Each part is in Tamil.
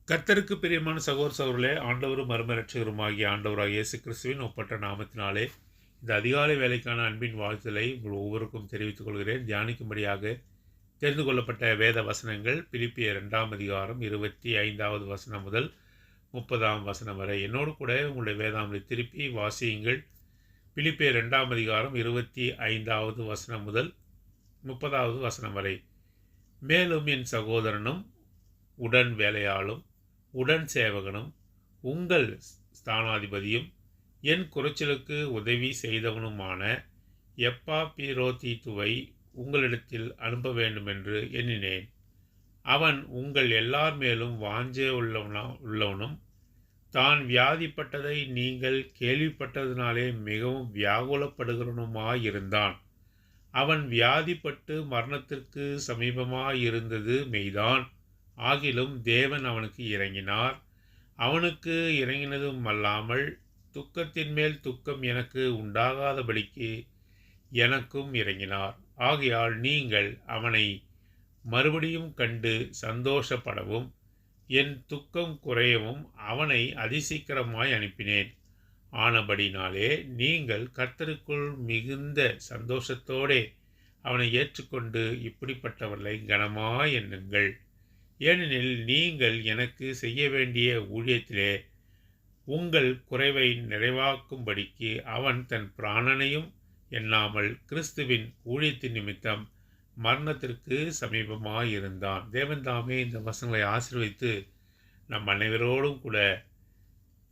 கர்த்தருக்கு பிரியமான சகோதரர்களே, ஆண்டவரும் மறுமலர்ச்சிகருமாகிய ஆண்டவராகிய இயேசு கிறிஸ்துவின் ஒப்பற்ற நாமத்தினாலே இந்த அதிகாலை வேலைக்கான அன்பின் வாழ்த்துதலை உங்கள் ஒவ்வொருக்கும் தெரிவித்துக் கொள்கிறேன். தியானிக்கும்படியாக தெரிந்து கொள்ளப்பட்ட வேத வசனங்கள் பிலிப்பியர் 2ஆம் அதிகாரம் 25வது வசனம் முதல் 30ஆம் வசனம் வரை. என்னோடு கூட உங்களுடைய வேதாமத்தை திருப்பி வாசியுங்கள். பிலிப்பியர் 2ஆம் அதிகாரம் 25வது வசனம் முதல் 30வது வசனம் வரை. மேலும் என் சகோதரனும் உடன் வேலையாளும் உடன் சேவகனும் உங்கள் ஸ்தானாதிபதியும் என் குறைச்சலுக்கு உதவி செய்தவனுமான எப்பாப்பிரோதீத்துவை உங்களிடத்தில் அனுப்ப வேண்டுமென்று எண்ணினேன். அவன் உங்கள் எல்லார் மேலும் வாஞ்சை உள்ளவனும் தான் வியாதிப்பட்டதை நீங்கள் கேள்விப்பட்டதினாலே மிகவும் வியாகுலப்படுகிறவனுமாயிருந்தான். அவன் வியாதிப்பட்டு மரணத்திற்கு சமீபமாயிருந்தது மெய்தான். ஆகிலும் தேவன் அவனுக்கு இறங்கினார். அவனுக்கு இறங்கினதும் அல்லாமல் துக்கத்தின் மேல் துக்கம் எனக்கு உண்டாகாதபடிக்கு எனக்கும் இறங்கினார். ஆகையால் நீங்கள் அவனை மறுபடியும் கண்டு சந்தோஷப்படவும் என் துக்கம் குறையவும் அவனை அதிசீக்கிரமாய் அனுப்பினேன். ஆனபடினாலே நீங்கள் கர்த்தருக்குள் மிகுந்த சந்தோஷத்தோடே அவனை ஏற்றுக்கொண்டு இப்படிப்பட்டவர்களை கனமாய் எண்ணுங்கள். ஏனெனில் நீங்கள் எனக்கு செய்ய வேண்டிய ஊழியத்திலே உங்கள் குறைவை நிறைவாக்கும்படிக்கு அவன் தன் பிராணனையும் எண்ணாமல் கிறிஸ்துவின் ஊழியத்தின் நிமித்தம் மரணத்திற்கு சமீபமாயிருந்தான். தேவன் தாமே இந்த வசனங்களை ஆசீர்வதித்து நம் அனைவரோடும் கூட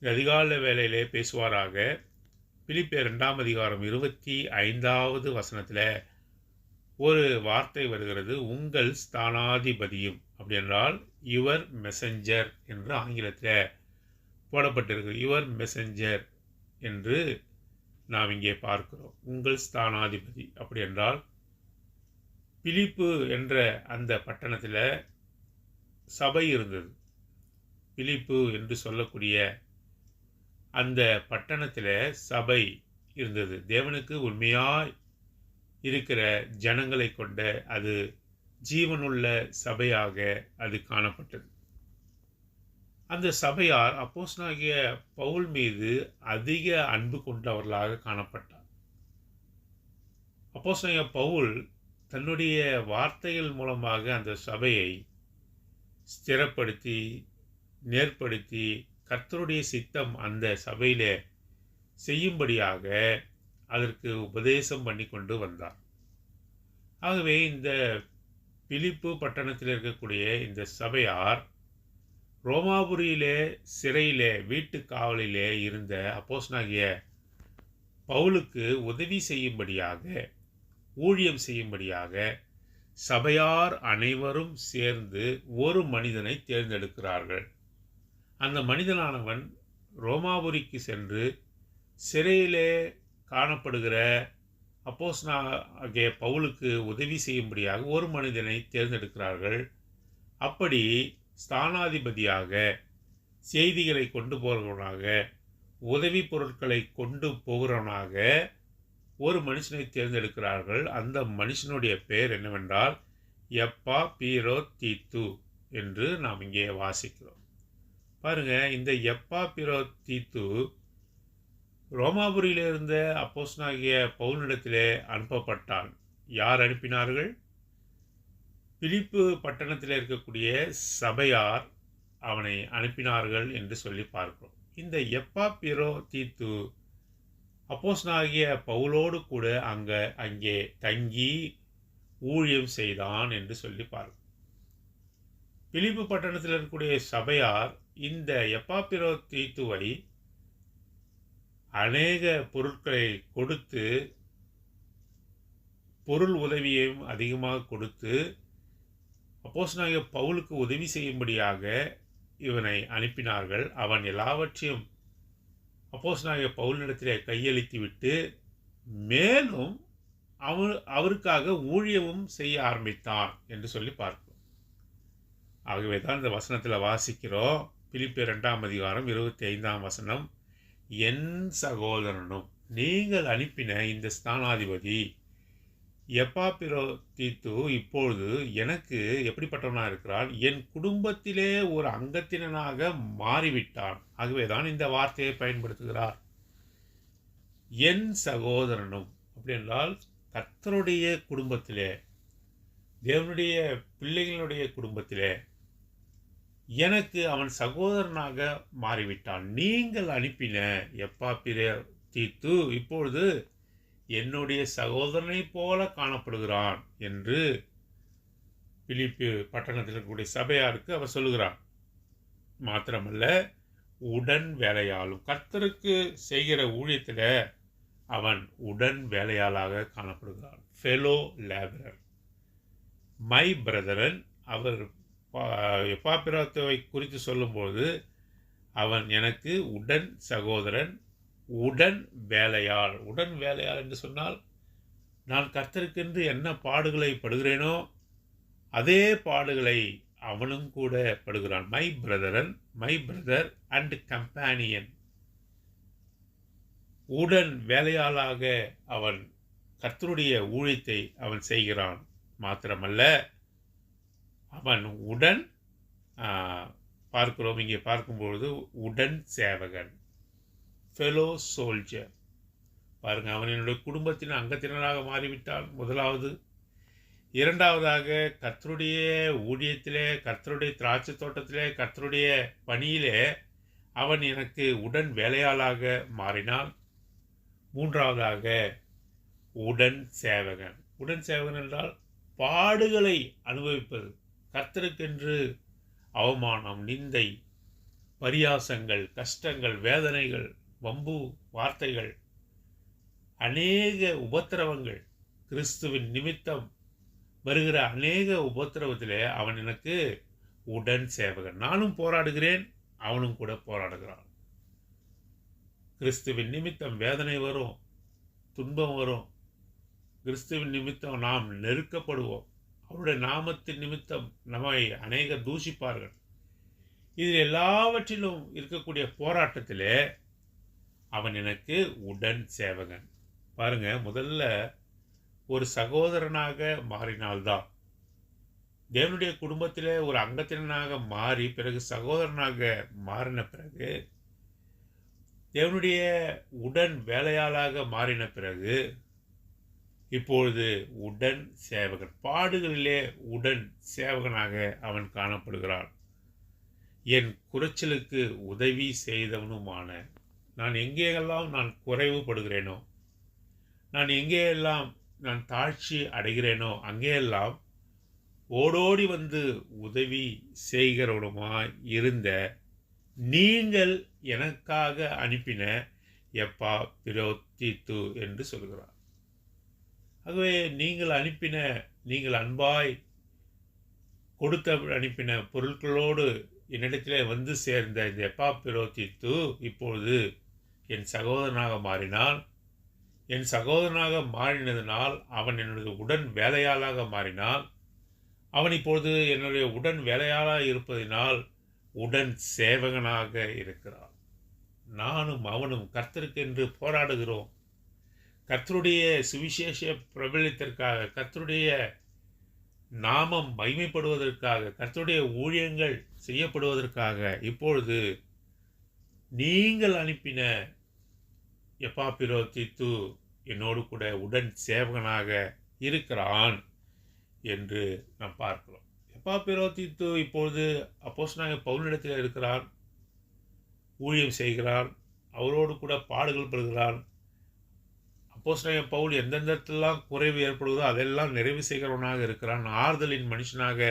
அதிகால வேளையிலே பேசுவாராக. பிலிப்பியர் 2ஆம் அதிகாரம் 25வது வசனத்தில் ஒரு வார்த்தை வருகிறது, உங்கள் ஸ்தானாதிபதியும். அப்படி என்றால் யுவர் மெசஞ்சர் என்று ஆங்கிலத்தில் போடப்பட்டிருக்கு. யுவர் மெசஞ்சர் என்று நாம் இங்கே பார்க்கிறோம். உங்கள் ஸ்தானாதிபதி அப்படி என்றால் பிலிப்பு என்ற அந்த பட்டணத்தில் சபை இருந்தது. பிலிப்பு என்று சொல்லக்கூடிய அந்த பட்டணத்தில் சபை இருந்தது. தேவனுக்கு உண்மையாய் இருக்கிற ஜனங்களை கொண்ட அது ஜீவனுள்ள சபையாக அது காணப்பட்டது. அந்த சபையார் அப்போஸ்தலனாகிய பவுல் மீது அதிக அன்பு கொண்டவர்களாக காணப்பட்டார். அப்போஸ்தலனாகிய பவுல் தன்னுடைய வார்த்தைகள் மூலமாக அந்த சபையை ஸ்திரப்படுத்தி நேர்படுத்தி கர்த்தருடைய சித்தம் அந்த சபையிலே செய்யும்படியாக அதற்கு உபதேசம் பண்ணி கொண்டு வந்தார். ஆகவே இந்த பிலிப்பு பட்டணத்தில் இருக்கக்கூடிய இந்த சபையார் ரோமாபுரியிலே சிறையிலே வீட்டு காவலிலே இருந்த அப்போஸ்தலனாகிய பவுலுக்கு உதவி செய்யும்படியாக ஊழியம் செய்யும்படியாக சபையார் அனைவரும் சேர்ந்து ஒரு மனிதனை தேர்ந்தெடுக்கிறார்கள். அந்த மனிதனானவன் ரோமாபுரிக்கு சென்று சிறையிலே காணப்படுகிற அப்போஸ்தலனாகிய பவுலுக்கு உதவி செய்யும்படியாக ஒரு மனிதனை தேர்ந்தெடுக்கிறார்கள். அப்படி ஸ்தானாதிபதியாக செய்திகளை கொண்டு போகிறவனாக உதவி பொருட்களை கொண்டு போகிறவனாக ஒரு மனுஷனை தேர்ந்தெடுக்கிறார்கள். அந்த மனுஷனுடைய பெயர் என்னவென்றால் எப்பாப்பிரோதீத்து என்று நாம் இங்கே வாசிக்கிறோம். பாருங்க, இந்த எப்பாப்பிரோதீத்து ரோமாபுரியில் இருந்த அப்போஸ்தலனாகிய பவுலிடத்திலே அனுப்பப்பட்டான். யார் அனுப்பினார்கள்? பிலிப்பு பட்டணத்தில் இருக்கக்கூடிய சபையார் அவனை அனுப்பினார்கள் என்று சொல்லி பார்க்கிறோம். இந்த எப்பாப்பிரோதீத்து அப்போஸ்தலனாகிய பவுலோடு கூட அங்கே தங்கி ஊழியம் செய்தான் என்று சொல்லி பார்க்கிறோம். பிலிப்பு பட்டணத்தில் இருக்கக்கூடிய சபையார் இந்த எப்பாப்பிரோதீத்துவை அநேக பொருட்களை கொடுத்து பொருள் உதவியையும் அதிகமாக கொடுத்து அப்போஸ்தலனாகிய பவுலுக்கு உதவி செய்யும்படியாக இவனை அனுப்பினார்கள். அவன் எல்லாவற்றையும் அப்போஸ்தலனாகிய பவுலினிடத்திலே கையளித்து விட்டு மேலும் அவருக்காக ஊழியமும் செய்ய ஆரம்பித்தான் என்று சொல்லி பார்க்கிறோம். ஆகவே தான் இந்த வசனத்தில் வாசிக்கிறோம். பிலிப்பியர் 2ஆம் அதிகாரம் 25ஆம் வசனம், என் சகோதரனும் நீங்கள் அனுப்பின இந்த ஸ்தானாதிபதி எப்பாப்பிரோதீத்து இப்பொழுது எனக்கு எப்படிப்பட்டவனாக இருக்கிறான், என் குடும்பத்திலே ஒரு அங்கத்தினனாக மாறிவிட்டான். ஆகவேதான் இந்த வார்த்தையை பயன்படுத்துகிறார். என் சகோதரனும் அப்படி என்றால் கர்த்தருடைய குடும்பத்திலே, தேவனுடைய பிள்ளைகளுடைய குடும்பத்திலே எனக்கு அவன் சகோதரனாக மாறிவிட்டான். நீங்கள் அனுப்பின எப்பாப்பிரோதீத்து இப்பொழுது என்னுடைய சகோதரனைப் போல காணப்படுகிறான் என்று பிலிப்பி பட்டணத்தில் இருக்கக்கூடிய சபையாருக்கு அவர் சொல்லுகிறார். மாத்திரமல்ல, உடன் வேலையாளும் கர்த்தருக்கு செய்கிற ஊழியத்தில் அவன் உடன் வேலையாளாக காணப்படுகிறான். Fellow labourer, my brethren. அவர் எப்பாப்பிரோத்தை குறித்து சொல்லும்போது அவன் எனக்கு உடன் சகோதரன், உடன் வேலையாள். உடன் வேலையாள் என்று சொன்னால், நான் கர்த்தருக்கென்று என்ன பாடுகளை படுகிறேனோ அதே பாடுகளை அவனும் கூட படுகிறான். My brother and companion. உடன் வேலையாளாக அவன் கர்த்தருடைய ஊழியத்தை அவன் செய்கிறான். மாத்திரமல்ல, அவன் உடன் பார்க்கிறோம், இங்கே பார்க்கும்பொழுது உடன் சேவகன், ஃபெலோ சோல்ஜர். பாருங்கள், அவன் என்னுடைய குடும்பத்தின் அங்கத்தினராக மாறிவிட்டான். முதலாவது. இரண்டாவதாக, கர்த்தருடைய ஊழியத்திலே, கர்த்தருடைய திராட்சை தோட்டத்திலே, கர்த்தருடைய பணியிலே அவன் எனக்கு உடன் வேலையாளாக மாறினான். மூன்றாவதாக, உடன் சேவகன். உடன் சேவகன் என்றால் பாடுகளை அனுபவிப்பது. கர்த்தருக்கென்று அவமானம், நிந்தை, பரியாசங்கள், கஷ்டங்கள், வேதனைகள், வம்பு வார்த்தைகள், அநேக உபத்திரவங்கள், கிறிஸ்துவின் நிமித்தம் வருகிற அநேக உபத்திரவத்திலே அவன் எனக்கு உடன் சேவகன். நானும் போராடுகிறேன், அவனும் கூட போராடுகிறான். கிறிஸ்துவின் நிமித்தம் வேதனை வரும், துன்பம் வரும். கிறிஸ்துவின் நிமித்தம் நாம் நெருக்கப்படுவோம். அவருடைய நாமத்தின் நிமித்தம் நம்மை அநேக தூஷிப்பார்கள். இதில் எல்லாவற்றிலும் இருக்கக்கூடிய போராட்டத்திலே அவன் எனக்கு உடன் சேவகன். பாருங்க, முதல்ல ஒரு சகோதரனாக மாறினால்தான், தேவனுடைய குடும்பத்திலே ஒரு அங்கத்தினனாக மாறி பிறகு சகோதரனாக மாறின பிறகு, தேவனுடைய உடன் வேலையாளாக மாறின பிறகு, இப்பொழுது உடன் சேவகன், பாடுகளிலே உடன் சேவகனாக அவன் காணப்படுகிறான். என் குறைச்சலுக்கு உதவி செய்தவனுமான, நான் எங்கேயெல்லாம் நான் குறைவுபடுகிறேனோ, நான் எங்கேயெல்லாம் நான் தாழ்ச்சி அடைகிறேனோ அங்கேயெல்லாம் ஓடோடி வந்து உதவி செய்கிறவனுமாய் இருந்த நீங்கள் எனக்காக அனுப்பின எப்பாப்பிரோதீத்து என்று சொல்கிறார். ஆகவே நீங்கள் அன்பாய் கொடுத்த அனுப்பின பொருட்களோடு என்னிடத்திலே வந்து சேர்ந்த இந்த எப்பாப்பிரோதீத்து இப்பொழுது என் சகோதரனாக மாறினான். என் சகோதரனாக மாறினதினால் அவன் என்னுடைய உடன் வேலையாளாக மாறினான். அவன் இப்பொழுது என்னுடைய உடன் வேலையாளாக இருப்பதினால் உடன் சேவகனாக இருக்கிறான். நானும் அவனும் கர்த்தருக்கென்று போராடுகிறோம். கர்த்தருடைய சுவிசேஷ பிரபலத்திற்காக, கர்த்தருடைய நாமம் மகிமைப்படுவதற்காக, கர்த்தருடைய ஊழியங்கள் செய்யப்படுவதற்காக இப்பொழுது நீங்கள் அனுப்பின எப்பாப்பிரோதீத்து என்னோடு கூட உடன் சேவகனாக இருக்கிறான் என்று நாம் பார்க்கிறோம். எப்பாப்பிரோதீத்து இப்பொழுது அப்போஸ்தலனாகிய பவுலிடத்தில் இருக்கிறான், ஊழியம் செய்கிறான், அவரோடு கூட பாடுகள் படுகிறான். அப்போஸ்தலனாகிய பவுல் எந்தெந்த இடத்துலலாம் குறைவு ஏற்படுவதோ அதெல்லாம் நிறைவு செய்கிறவனாக இருக்கிறான். ஆறுதலின் மனுஷனாக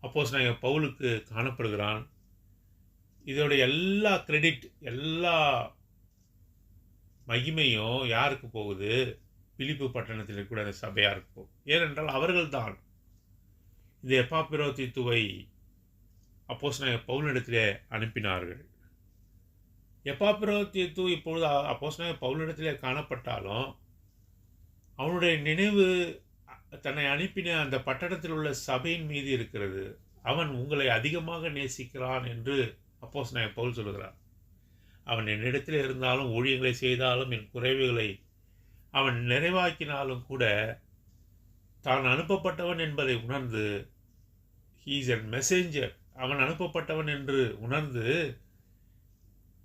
அப்போஸ்தலனாகிய பவுலுக்கு காணப்படுகிறான். இதோடைய எல்லா கிரெடிட், எல்லா மகிமையும் யாருக்கு போகுது? பிலிப்பு பட்டணத்தில் இருக்கக்கூடிய அந்த சபையாருக்கு போகும். ஏனென்றால் அவர்கள்தான் இந்த எப்பாப்பிரோதீத்துவை அப்போஸ்தலனாகிய பவுலிடத்திலே அனுப்பினார்கள். எப்பாப்பிரோதீத்து இப்பொழுது அப்போஸ்தலனாகிய பவுலிடத்திலே காணப்பட்டாலும் அவனுடைய நினைவு தன்னை அனுப்பின அந்த பட்டணத்தில் உள்ள சபையின் மீது இருக்கிறது. அவன் உங்களை அதிகமாக நேசிக்கிறான் என்று அப்போஸ்தலனாகிய பவுல் சொல்கிறார். அவன் என்னிடத்தில் இருந்தாலும், ஊழியங்களை செய்தாலும், என் குறைவுகளை அவன் நிறைவாக்கினாலும் கூட தான் அனுப்பப்பட்டவன் என்பதை உணர்ந்து, ஹீ இஸ் எ மெசேஞ்சர், அவன் அனுப்பப்பட்டவன் என்று உணர்ந்து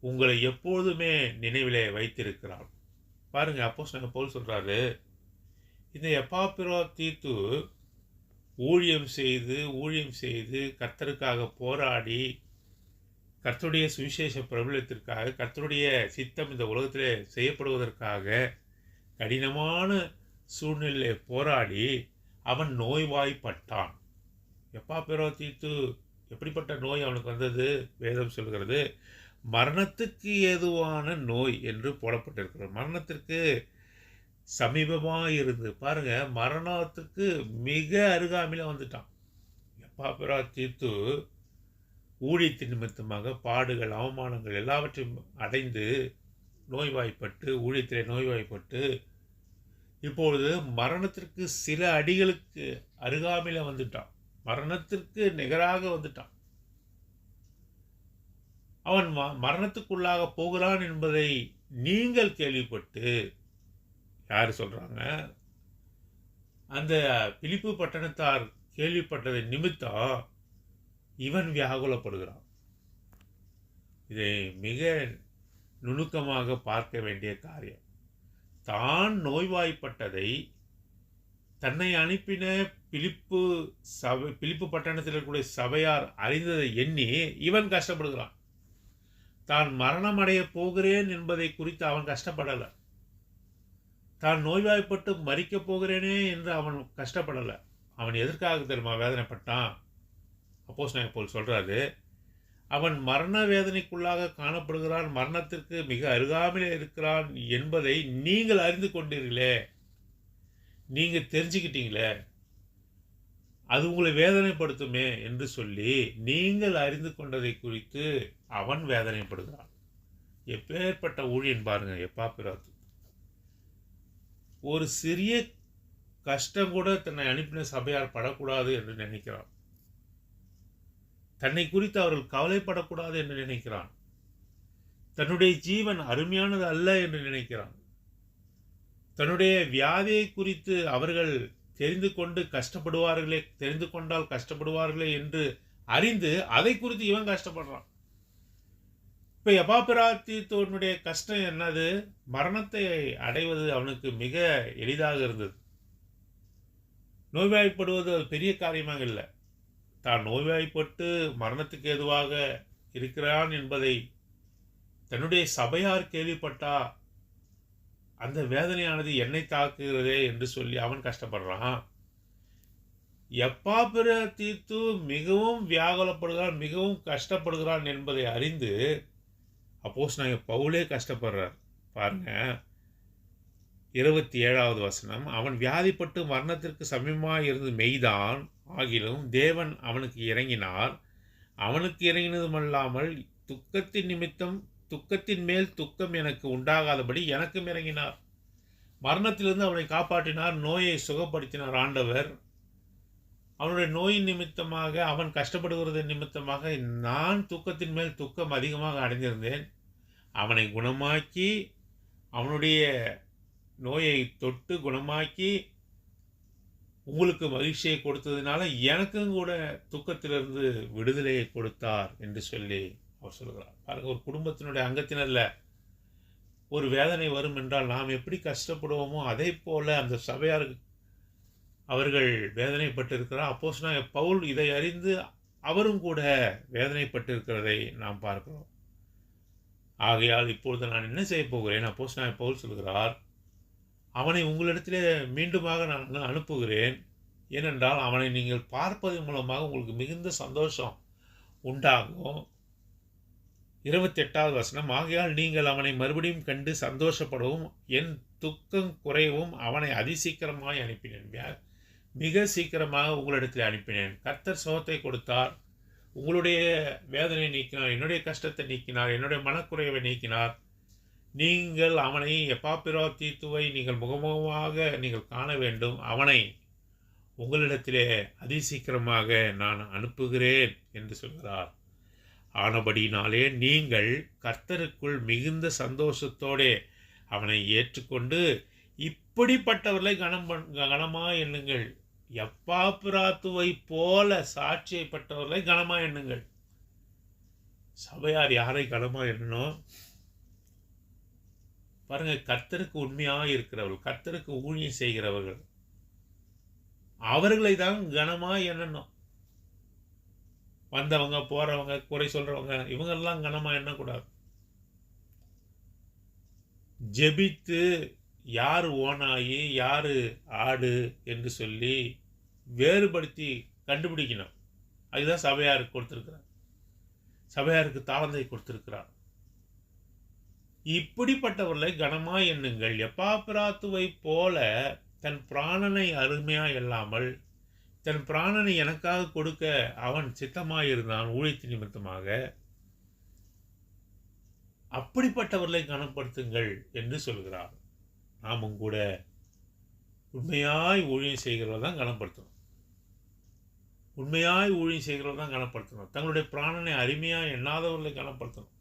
உங்களை எப்பொழுதுமே நினைவிலே வைத்திருக்கிறான். பாருங்க, அப்போஸ்தலன் பவுல் சொல்றாரு, இந்த எப்பாப்பிரோதீத்து ஊழியம் செய்து கர்த்தருக்காக போராடி, கர்த்தருடைய சுவிசேஷ பிரபலத்திற்காக, கர்த்தருடைய சித்தம் இந்த உலகத்திலே செய்யப்படுவதற்காக கடினமான சூழ்நிலையிலே போராடி அவன் நோய்வாய்ப்பட்டான். எப்பாப்பிரோதீத்து எப்படிப்பட்ட நோய் அவனுக்கு வந்தது? வேதம் சொல்கிறது, மரணத்துக்கு ஏதுவான நோய் என்று போடப்பட்டிருக்கிறது. மரணத்திற்கு சமீபமாக இருந்து பாருங்க, மரணத்துக்கு மிக அருகாமையில் வந்துட்டான். எப்பாப்பிரோதீத்து ஊழியத்தின் நிமித்தமாக பாடுகள், அவமானங்கள் எல்லாவற்றையும் அடைந்து நோய்வாய்ப்பட்டு, ஊழியத்திலே நோய்வாய்ப்பட்டு, இப்பொழுது மரணத்திற்கு சில அடிகளுக்கு அருகாமையில் வந்துட்டான். மரணத்திற்கு நிகராக வந்துட்டான். அவன் மரணத்துக்குள்ளாக போகிறான் என்பதை நீங்கள் கேள்விப்பட்டு, யார் சொல்றாங்க? அந்த பிலிப்பு பட்டணத்தார் கேள்விப்பட்டதை நிமித்தம் இவன் வியாகுலப்படுகிறான். இதை மிக நுணுக்கமாக பார்க்க வேண்டிய காரியம். தான் நோய்வாய்ப்பட்டதை தன்னை அனுப்பின பிலிப்பு பட்டணத்தில் இருக்கக்கூடிய சபையார் அறிந்ததை எண்ணி இவன் கஷ்டப்படுகிறான். தான் மரணம் அடைய போகிறேன் என்பதை குறித்து அவன் கஷ்டப்படலை. தான் நோய்வாய்ப்பட்டு மறிக்கப் போகிறேனே என்று அவன் கஷ்டப்படலை. அவன் எதற்காக தெரியுமா வேதனைப்பட்டான்? அப்போஸ்தலன் பவுல் சொல்றாரு, அவன் மரண வேதனைக்குள்ளாக காணப்படுகிறான், மரணத்திற்கு மிக அருகாமையில் இருக்கிறான் என்பதை நீங்கள் அறிந்து கொண்டீர்களே, நீங்கள் தெரிஞ்சுக்கிட்டீங்களே, அது உங்களை வேதனைப்படுத்துமே என்று சொல்லி நீங்கள் அறிந்து கொண்டதை குறித்து அவன் வேதனைப்படுகிறான். எப்பேற்பட்ட ஊழியன் பாருங்க எப்பாப்பிரோத்து. ஒரு சிறிய கஷ்டம் கூட தன்னை அனுப்பின சபையார் படக்கூடாது என்று நினைக்கிறான். தன்னை குறித்து அவர்கள் கவலைப்படக்கூடாது என்று நினைக்கிறான். தன்னுடைய ஜீவன் அருமையானது அல்ல என்று நினைக்கிறான். தன்னுடைய வியாதியை குறித்து அவர்கள் தெரிந்து கொண்டால் கஷ்டப்படுவார்களே என்று அறிந்து அதை குறித்து இவன் கஷ்டப்படுறான். இப்போ எப்பாப்பிரோதீத்துவினுடைய கஷ்டம் என்னது? மரணத்தை அடைவது அவனுக்கு மிக எளிதாக இருந்தது. நோய்வாய்ப்படுவது பெரிய காரியமாக இல்லை. தான் நோய்வாய்ப்பட்டு மரணத்துக்கு ஏதுவாக இருக்கிறான் என்பதை தன்னுடைய சபையார் கேள்விப்பட்டா அந்த வேதனையானது என்னை தாக்குகிறதே என்று சொல்லி அவன் கஷ்டப்படுறான். எப்பாப்பிரோதீத்து மிகவும் வியாகுலப்படுகிறான், மிகவும் கஷ்டப்படுகிறான் என்பதை அறிந்து அப்போஸ்தலன் பவுலே கஷ்டப்படுறார். பாருங்க 27வது வசனம், அவன் வியாதிப்பட்டு மரணத்திற்கு சமீபமாக இருந்து மெய்தான், ஆகிலும் தேவன் அவனுக்கு இறங்கினார். அவனுக்கு இறங்கினதுமல்லாமல் துக்கத்தின் மேல் துக்கம் எனக்கு உண்டாகாதபடி எனக்கும் இறங்கினார். மரணத்திலிருந்து அவனை காப்பாற்றினார், நோயை சுகப்படுத்தினார் ஆண்டவர். அவனுடைய நோயின் நிமித்தமாக, அவன் கஷ்டப்படுகிறது நிமித்தமாக நான் துக்கத்தின் மேல் துக்கம் அதிகமாக அடைந்திருந்தேன். அவனை குணமாக்கி, அவனுடைய நோயை தொட்டு குணமாக்கி உங்களுக்கு மகிழ்ச்சியை கொடுத்ததுனால எனக்கும் கூட துக்கத்திலிருந்து விடுதலையை கொடுத்தார் என்று சொல்லி அவர் சொல்கிறார். பாருங்க, ஒரு குடும்பத்தினுடைய அங்கத்தினரில் ஒரு வேதனை வரும் என்றால் நாம் எப்படி கஷ்டப்படுவோமோ அதே போல அந்த சபையார் அவர்கள் வேதனைப்பட்டிருக்கிறார். அப்போஸ்தலன் பவுல் இதை அறிந்து அவரும் கூட வேதனைப்பட்டிருக்கிறதை நாம் பார்க்கிறோம். ஆகையால் இப்பொழுது நான் என்ன செய்ய போகிறேன்? அப்போஸ்தலன் பவுல் சொல்கிறார், அவனை உங்களிடத்திலே மீண்டுமாக நான் அனுப்புகிறேன். ஏனென்றால் அவனை நீங்கள் பார்ப்பதன் மூலமாக உங்களுக்கு மிகுந்த சந்தோஷம் உண்டாகும். 28வது வசனம், ஆகையால் நீங்கள் அவனை மறுபடியும் கண்டு சந்தோஷப்படவும் என் துக்கம் குறையவும் அவனை அதிசீக்கிரமாய் அனுப்பினேன். மிக சீக்கிரமாக உங்களிடத்தில் அனுப்பினேன். கர்த்தர் சுகத்தை கொடுத்தார், உங்களுடைய வேதனை நீக்கினார், என்னுடைய கஷ்டத்தை நீக்கினார், என்னுடைய மனக்குறைவை நீக்கினார். நீங்கள் அவனை எப்பாப்பிரோதீத்துவை நீங்கள் முகமுகமாக நீங்கள் காண வேண்டும். அவனை உங்களிடத்திலே அதிசீக்கிரமாக நான் அனுப்புகிறேன் என்று சொல்கிறார். ஆனபடினாலே நீங்கள் கர்த்தருக்குள் மிகுந்த சந்தோஷத்தோடே அவனை ஏற்றுக்கொண்டு இப்படிப்பட்டவர்களை கனமாக எண்ணுங்கள். எப்பாப்பிராத்துவை போல சாட்சியை பெற்றவர்களை கனமா எண்ணுங்கள். சபையார் யாரை கனமா எண்ணணும் பாருங்க. கர்த்தருக்கு உண்மையாக இருக்கிறவர்கள், கர்த்தருக்கு ஊழியம் செய்கிறவர்கள், அவர்களை தான் கனமா எண்ணணும். வந்தவங்க போறவங்க குறை சொல்றவங்க இவங்கெல்லாம் கனமா எண்ணக்கூடாது. ஜெபித்து யார் ஓனாயி யார் ஆடு என்று சொல்லி வேறுபடுத்தி கண்டுபிடிக்கணும். அதுதான் சபையாருக்கு கொடுத்திருக்கிறார். சபையாருக்கு தாளந்தை கொடுத்திருக்கிறார். இப்படிப்பட்டவர்களை கனமா எண்ணுங்கள். எப்பாப்பிராத்துவை போல தன் பிராணனை அருமையா இல்லாமல் தன் பிராணனை எனக்காக கொடுக்க அவன் சித்தமாயிருந்தான் ஊழியத்தின் நிமித்தமாக. அப்படிப்பட்டவர்களை கனப்படுத்துங்கள் என்று சொல்கிறார். நாமும் கூட உண்மையாய் ஊழியம் செய்கிறவர்கள் தான் கனப்படுத்தணும். உண்மையாய் ஊழியம் செய்கிறவர்கள் தான் கனப்படுத்தணும். தங்களுடைய பிராணனை அருமையாக எண்ணாதவர்களை கனப்படுத்தணும்.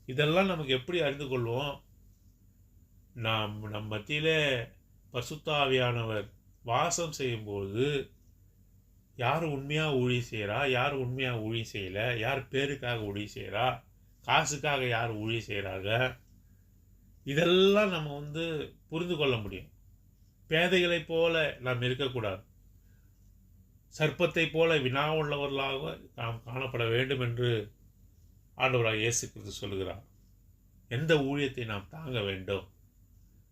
இதெல்லாம் நமக்கு எப்படி அறிந்து கொள்வோம்? நம் மத்தியில் பரிசுத்த ஆவியானவர் வாசம் செய்யும்போது யார் உண்மையாக ஊழியம் செய்கிறா, யார் உண்மையாக ஊழியம் செய்யலை, யார் பேருக்காக ஊழியம் செய்கிறா, காசுக்காக யார் ஊழியம் செய்கிறாங்க, இதெல்லாம் நம்ம புரிந்து கொள்ள முடியும். பேதைகளைப் போல நாம் இருக்கக்கூடாது. சர்ப்பத்தை போல வினா உள்ளவர்களாக நாம் காணப்பட வேண்டும் என்று ஆண்டவராக இயேசு கிறிஸ்து சொல்லுகிறார். எந்த ஊழியத்தை நாம் தாங்க வேண்டும்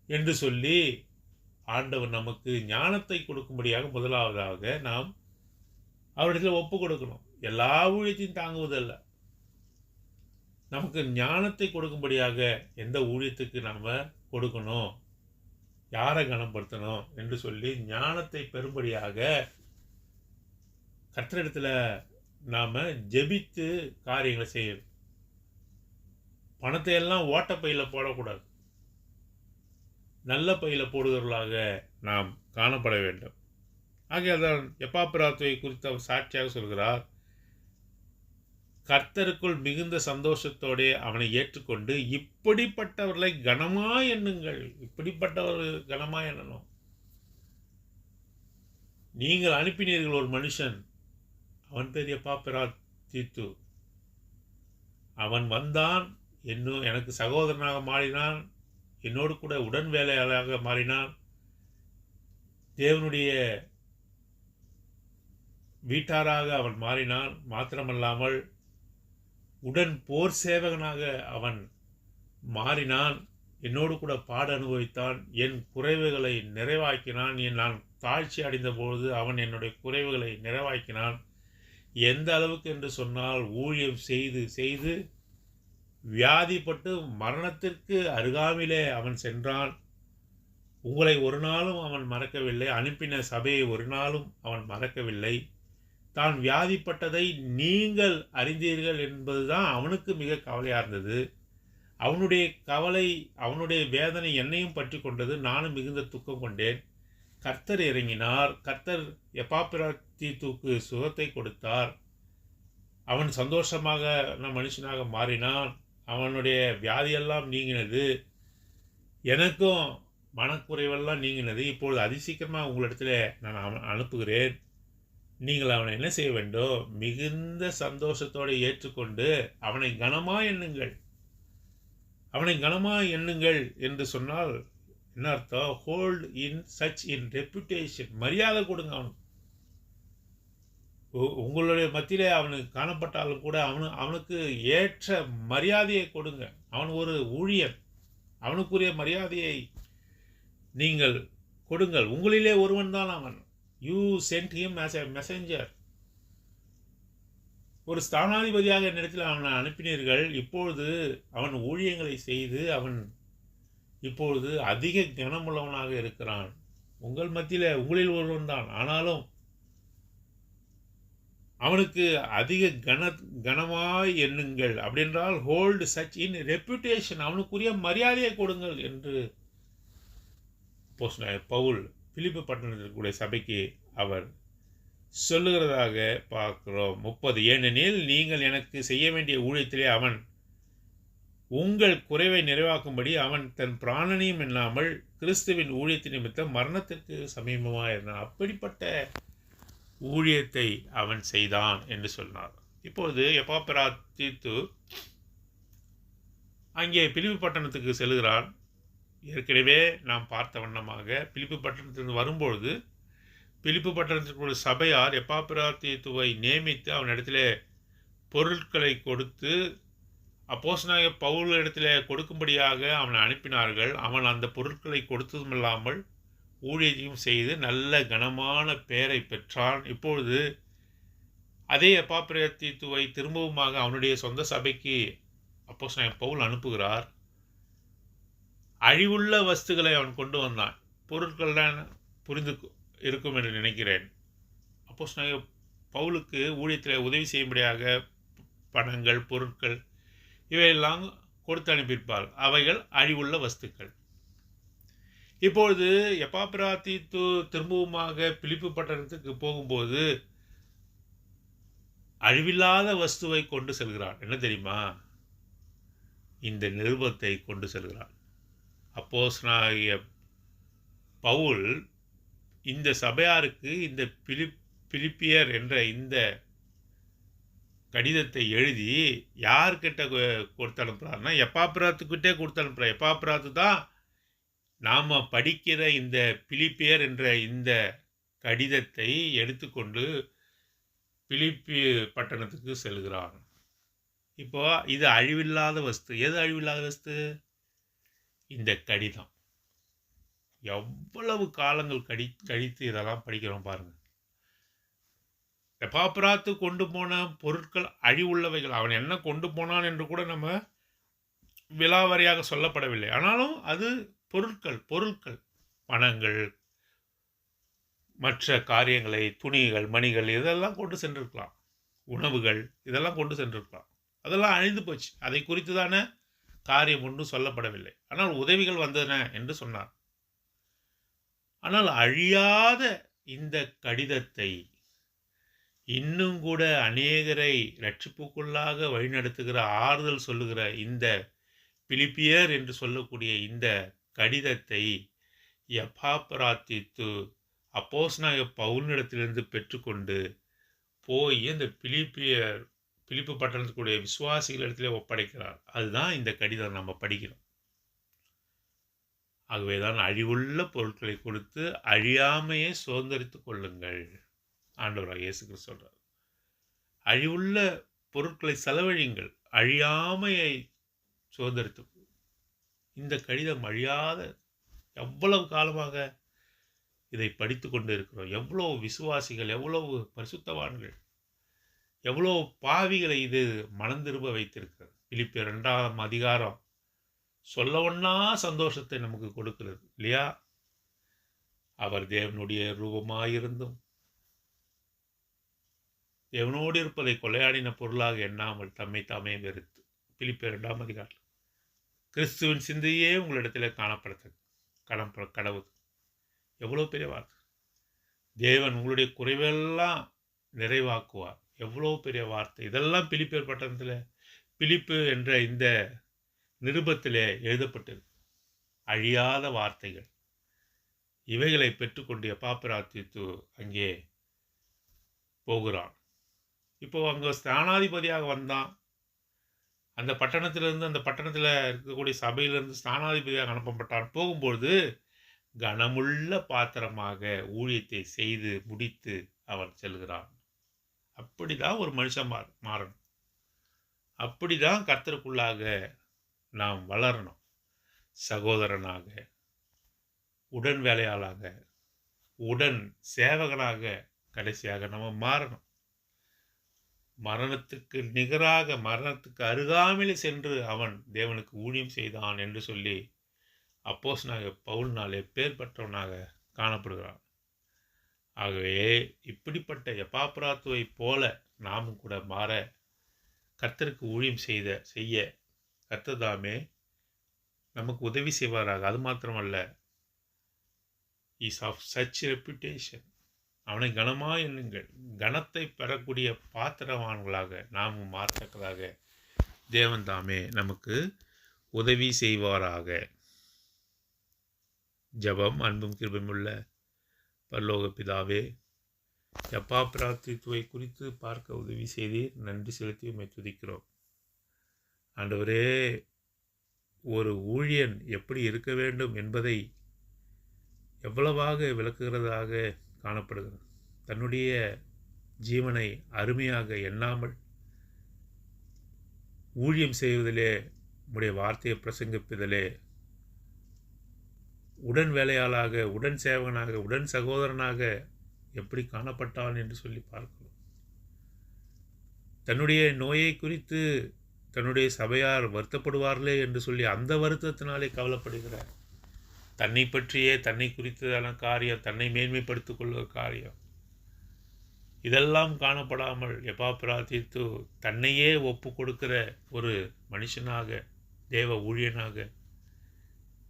என்று சொல்லி ஆண்டவர் நமக்கு ஞானத்தை கொடுக்கும்படியாக முதலாவதாக நாம் அவரிடத்தில் ஒப்பு கொடுக்கணும். எல்லா ஊழியத்தையும் தாங்குவதல்ல, நமக்கு ஞானத்தை கொடுக்கும்படியாக எந்த ஊழியத்துக்கு நாம் கொடுக்கணும், யாரை கனப்படுத்தணும் என்று சொல்லி ஞானத்தை பெறும்படியாக கர்த்தரிடத்தில் நாம் ஜெபித்து காரியங்களை செய்யணும். பணத்தை எல்லாம் ஓட்டப்பையில் போடக்கூடாது. நல்ல பையில் போடுகிறவர்களாக நாம் காணப்பட வேண்டும். ஆகையால்தான் எப்பாப்பிராத்துவை குறித்து அவர் சாட்சியாக சொல்கிறார். கர்த்தருக்குள் மிகுந்த சந்தோஷத்தோடு அவனை ஏற்றுக்கொண்டு இப்படிப்பட்டவர்களை கனமா எண்ணுங்கள். இப்படிப்பட்டவர்கள் கனமா எண்ணணும். நீங்கள் அனுப்பினீர்கள் ஒரு மனுஷன், அவன் பேர் எப்பாப்பிராத்து. அவன் வந்தான், இன்னும் எனக்கு சகோதரனாக மாறினான், என்னோடு கூட உடன் வேலையாளராக மாறினான், தேவனுடைய வீட்டாராக அவன் மாறினான். மாத்திரமல்லாமல் உடன் போர் சேவகனாக அவன் மாறினான், என்னோடு கூட பாட அனுபவித்தான், என் குறைவுகளை நிறைவாக்கினான். நான் தாழ்ச்சி அடைந்த பொழுது அவன் என்னுடைய குறைவுகளை நிறைவாக்கினான். எந்த அளவுக்கு என்று சொன்னால், ஊழியம் செய்து செய்து வியாதிப்பட்டு மரணத்திற்கு அருகாமையிலே அவன் சென்றான். உங்களை ஒரு நாளும் அவன் மறக்கவில்லை, அனுப்பின சபையை ஒரு நாளும் அவன் மறக்கவில்லை. தான் வியாதிப்பட்டதை நீங்கள் அறிந்தீர்கள் என்பதுதான் அவனுக்கு மிக கவலையாக இருந்தது. அவனுடைய கவலை, அவனுடைய வேதனை என்னையும் பற்றி கொண்டது. நானும் மிகுந்த துக்கம் கொண்டேன். கர்த்தர் இறங்கினார். கர்த்தர் எப்பாப்பிராத்தீத்துக்கு சுகத்தை கொடுத்தார். அவன் சந்தோஷமாக மனுஷனாக மாறினான். அவனுடைய வியாதியெல்லாம் நீங்கினது. எனக்கும் மனக்குறைவெல்லாம் நீங்கினது. இப்பொழுது அதிசீக்கிரமாக உங்களிடத்தில் நான் அனுப்புகிறேன். நீங்கள் அவனை என்ன செய்ய வேண்டும்? மிகுந்த சந்தோஷத்தோடு ஏற்றுக்கொண்டு அவனை கனமா எண்ணுங்கள். அவனை கனமா எண்ணுங்கள் என்று சொன்னால் என்ன அர்த்தம்? Hold in such in reputation. மரியாதை கொடுங்க அவனுக்கு. உங்களுடைய மத்தியிலே அவனுக்கு காணப்பட்டாலும் கூட அவனுக்கு ஏற்ற மரியாதையை கொடுங்க. அவன் ஒரு ஊழியன், அவனுக்குரிய மரியாதையை நீங்கள் கொடுங்கள். உங்களிலே ஒருவன் தான் அவன். You sent him as a messenger. ஒரு ஸ்தானாதிபதியாக என்னிடத்தில் அவனை அனுப்பினீர்கள். இப்பொழுது அவன் ஊழியங்களை செய்து அவன் இப்பொழுது அதிக கனமுள்ளவனாக இருக்கிறான். உங்கள் மத்தியில் உங்களில் ஒருவன் தான், ஆனாலும் அவனுக்கு அதிக கனமாய் எண்ணுங்கள். அப்படின்றால் ஹோல்டு சச் இன் ரெப்புடேஷன். அவனுக்குரிய மரியாதையை கொடுங்கள் என்று பவுல் பிலிப்பு பட்டணத்திற்குரிய சபைக்கு அவர் சொல்லுகிறதாக பார்க்கிறோம். 30. ஏனெனில் நீங்கள் எனக்கு செய்ய வேண்டிய ஊழியத்திலே அவன் உங்கள் குறைவை நிறைவாக்கும்படி அவன் தன் பிராணனையும் எண்ணாமல் கிறிஸ்துவின் ஊழியத்தின் நிமித்தம் மரணத்திற்கு சமீபமாக இருந்தான். அப்படிப்பட்ட ஊழியத்தை அவன் செய்தான் என்று சொன்னார். இப்பொழுது எப்பாப்பிராத்தீத்து அங்கே பிலிப்பி பட்டணத்துக்கு செல்கிறான். ஏற்கனவே நாம் பார்த்த வண்ணமாக பிலிப்பி பட்டணத்திலிருந்து வரும்பொழுது பிலிப்பி பட்டணத்திற்கு சபையார் எப்பாப்பிராத்தீத்துவை நியமித்து அவனிடத்திலே பொருட்களை கொடுத்து அப்போஸ்தலனாகிய பவுல் இடத்துல கொடுக்கும்படியாக அவனை அனுப்பினார்கள். அவன் அந்த பொருட்களை கொடுத்ததுமில்லாமல் ஊழியத்தையும் செய்து நல்ல கனமான பெயரை பெற்றான். இப்பொழுது அதே எப்பாப்பிராத்தீத்துவை திரும்பவுமாக அவனுடைய சொந்த சபைக்கு அப்போஸ்தலனாகிய பவுல் அனுப்புகிறார். அழிவுள்ள வஸ்துக்களை அவன் கொண்டு வந்தான். பொருட்கள் தான் புரிந்து இருக்கும் என்று நினைக்கிறேன். அப்போஸ்தலனாகிய பவுலுக்கு ஊழியத்தில் உதவி செய்யும்படியாக பணங்கள், பொருட்கள் இவையெல்லாம் கொடுத்து அனுப்பியிருப்பார். அவைகள் அழிவுள்ள வஸ்துக்கள். இப்பொழுது எப்பாப்பிராத்தீத்து திரும்பவுமாக பிலிப்பி பட்டணத்துக்கு போகும்போது அழிவில்லாத வஸ்துவை கொண்டு செல்கிறான். என்ன தெரியுமா? இந்த நிருபத்தை கொண்டு செல்கிறான். அப்போஸ்தலனாகிய பவுல் இந்த சபையாருக்கு இந்த பிலிப்பியர் என்ற இந்த கடிதத்தை எழுதி யார்கிட்ட கொடுத்து அனுப்புகிறார்னா எப்பாப்பிராத்துக்கிட்டே கொடுத்து அனுப்புகிறார். எப்பாப்பிராத்து தான் நாம் படிக்கிற இந்த பிலிப்பியர் என்ற இந்த கடிதத்தை எடுத்துக்கொண்டு பிலிப்பி பட்டணத்துக்கு செல்கிறான். இப்போ இது அழிவில்லாத வஸ்து. எது அழிவில்லாத வஸ்து? இந்த கடிதம். எவ்வளவு காலங்கள் கழித்து இதெல்லாம் படிக்கிறோம் பாருங்கள். எப்பாப்பிராத்து கொண்டு போன பொருட்கள் அழிவுள்ளவைகள். அவன் என்ன கொண்டு போனான் என்று கூட நம்ம விலாவாரியாக சொல்லப்படவில்லை. ஆனாலும் அது பொருட்கள் பணங்கள், மற்ற காரியங்களை, துணிகள், மணிகள் இதெல்லாம் கொண்டு சென்றிருக்கலாம். உணவுகள் இதெல்லாம் கொண்டு சென்றிருக்கலாம். அதெல்லாம் அழிந்து போச்சு. அதை குறித்து தானே காரியம் ஒன்றும் சொல்லப்படவில்லை. ஆனால் உதவிகள் வந்தன என்று சொன்னார். ஆனால் அழியாத இந்த கடிதத்தை இன்னும் கூட அநேகரை இரட்சிப்புக்குள்ளாக வழிநடத்துகிற, ஆறுதல் சொல்லுகிற இந்த பிலிப்பியர் என்று சொல்லக்கூடிய இந்த கடிதத்தை எப்பாப்பிராத்தீத்து அப்போஸ்தலனாகிய பவுலினிடத்திலிருந்து பெற்றுக்கொண்டு போய் இந்த பிலிப்பி பட்டணத்துக்குடைய விசுவாசிகளிடத்திலே ஒப்படைக்கிறார். அதுதான் இந்த கடிதம் நம்ம படிக்கிறோம். ஆகவே தான் அழிவுள்ள பொருட்களை கொடுத்து அழியாமையை சுதந்திரித்துக் கொள்ளுங்கள் ஆண்டவராக இயேசு கிறிஸ்து சொல்றார். அழிவுள்ள பொருட்களை செலவழிங்கள், அழியாமையை சுதந்திரித்து. இந்த கடிதம் அழியாத, எவ்வளவு காலமாக இதை படித்து கொண்டு இருக்கிறோம். எவ்வளவு விசுவாசிகள், எவ்வளவு பரிசுத்தவான்கள், எவ்வளவு பாவிகளை இது மனம் திரும்ப வைத்திருக்கிறது. பிலிப்பியர் 2ஆம் அதிகாரம் சொல்ல ஒண்ணா சந்தோஷத்தை நமக்கு கொடுக்கிறது இல்லையா? அவர் தேவனுடைய ரூபமாயிருந்தும் தேவனோடு இருப்பதை கொலையாடின பொருளாக எண்ணாமல் தம்மை தாமே வெறுத்து. பிலிப்பியர் 2ஆம் அதிகாரம். கிறிஸ்துவின் சிந்தையே உங்களிடத்தில் கடவுது. எவ்வளோ பெரிய வார்த்தை. தேவன் உங்களுடைய குறைவெல்லாம் நிறைவாக்குவார். எவ்வளோ பெரிய வார்த்தை. இதெல்லாம் பிலிப்பியர் பட்டணத்தில் பிலிப்பு என்ற இந்த நிருபத்திலே எழுதப்பட்டது. அழியாத வார்த்தைகள். இவைகளை பெற்றுக்கொண்டு எப்பாப்பிராத்தீத்து அங்கே போகிறான். இப்போ அங்கே ஸ்தானாதிபதியாக வந்தான். அந்த பட்டணத்திலிருந்து, அந்த பட்டணத்தில் இருக்கக்கூடிய சபையிலிருந்து ஸ்தானாதிபதியாக அனுப்பப்பட்டான். போகும்பொழுது கனமுள்ள பாத்திரமாக ஊழியத்தை செய்து முடித்து அவன் செல்கிறான். அப்படிதான் ஒரு மனுஷன் மாறணும். அப்படிதான் கர்த்தருக்குள்ளாக நாம் வளரணும். சகோதரனாக, உடன் வேலையாளாக, உடன் சேவகனாக கடைசியாக நம்ம மாறணும். மரணத்துக்கு நிகராக, மரணத்துக்கு அருகாமையிலே சென்று அவன் தேவனுக்கு ஊழியம் செய்தான் என்று சொல்லி அப்போஸ்தலனாகிய பவுலினாலே பேர் பெற்றவனாக காணப்படுகிறான். ஆகவே இப்படிப்பட்ட எப்பாப்பிராத்துவை போல நாமும் கூட மாற கர்த்தருக்கு ஊழியம் செய்ய கர்த்தர் தாமே நமக்கு உதவி செய்வாராக. அது மாத்திரமல்ல, இஸ் ஆஃப் சச் ரெப்யூட்டேஷன். அவனை கனமாக எண்ணுங்கள். கனத்தை பெறக்கூடிய பாத்திரவான்களாக நாமும் மாற்றக்கதாக தேவன் தாமே நமக்கு உதவி செய்வாராக. ஜெபம். அன்பும் கிருபையுமுள்ள பரலோக பிதாவே, எப்பாப்பிராத்தித்துவை குறித்து பார்க்க உதவி செய்தீர். நன்றி செலுத்தி உம்மை துதிக்கிறோம். ஆண்டவரே, ஒரு ஊழியன் எப்படி இருக்க வேண்டும் என்பதை எவ்வளவாக விளக்குகிறதாக காணப்படுகிறது. தன்னுடைய ஜீவனை அருமையாக எண்ணாமல் ஊழியம் செய்வதிலே, உம்முடைய வார்த்தையை பிரசங்கிப்பதிலே, உடன் வேலையாளாக, உடன் சேவகனாக, உடன் சகோதரனாக எப்படி காணப்பட்டான் என்று சொல்லி பார்க்கிறோம். தன்னுடைய நோயை குறித்து தன்னுடைய சபையார் வருத்தப்படுவார்களே என்று சொல்லி அந்த வருத்தத்தினாலே கவலைப்படுகிறார். தன்னை பற்றியே, தன்னை குறித்ததான காரியம், தன்னை மேன்மைப்படுத்திக் கொள்கிற காரியம், இதெல்லாம் காணப்படாமல் எப்பாப்பிராத்தித்து தன்னையே ஒப்பு கொடுக்கிற ஒரு மனுஷனாக, தேவ ஊழியனாக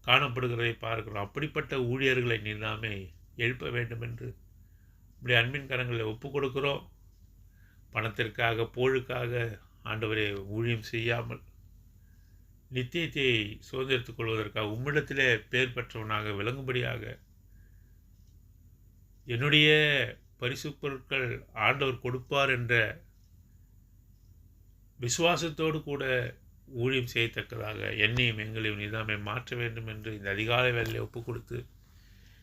காணப்படுகிறதை பார்க்கிறோம். அப்படிப்பட்ட ஊழியர்களை நீதாமே எழுப்ப வேண்டும் என்று இப்படி அன்பின் கரங்களை ஒப்பு கொடுக்கிறோம். பணத்திற்காக, போழுக்காக ஆண்டவரே ஊழியம் செய்யாமல் நித்தியத்தை சுதந்திரத்துக் கொள்வதற்காக உம்மிடத்திலே பேர் பெற்றவனாக விளங்கும்படியாக என்னுடைய பரிசு பொருட்கள் ஆண்டவர் கொடுப்பார் என்ற விசுவாசத்தோடு கூட ஊழியம் செய்யத்தக்கதாக என்னையும் எங்களையும் நீதாமே மாற்ற வேண்டும் என்று இந்த அதிகாலை வேலையை ஒப்பு கொடுத்து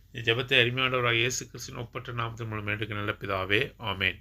இந்த ஜெபத்தை அருமையானவராக இயேசு கிறிஸ்துவின் ஒப்பற்ற நாமத்தின் மூலம் வேண்டுகிற நல்ல பிதாவே, ஆமேன்.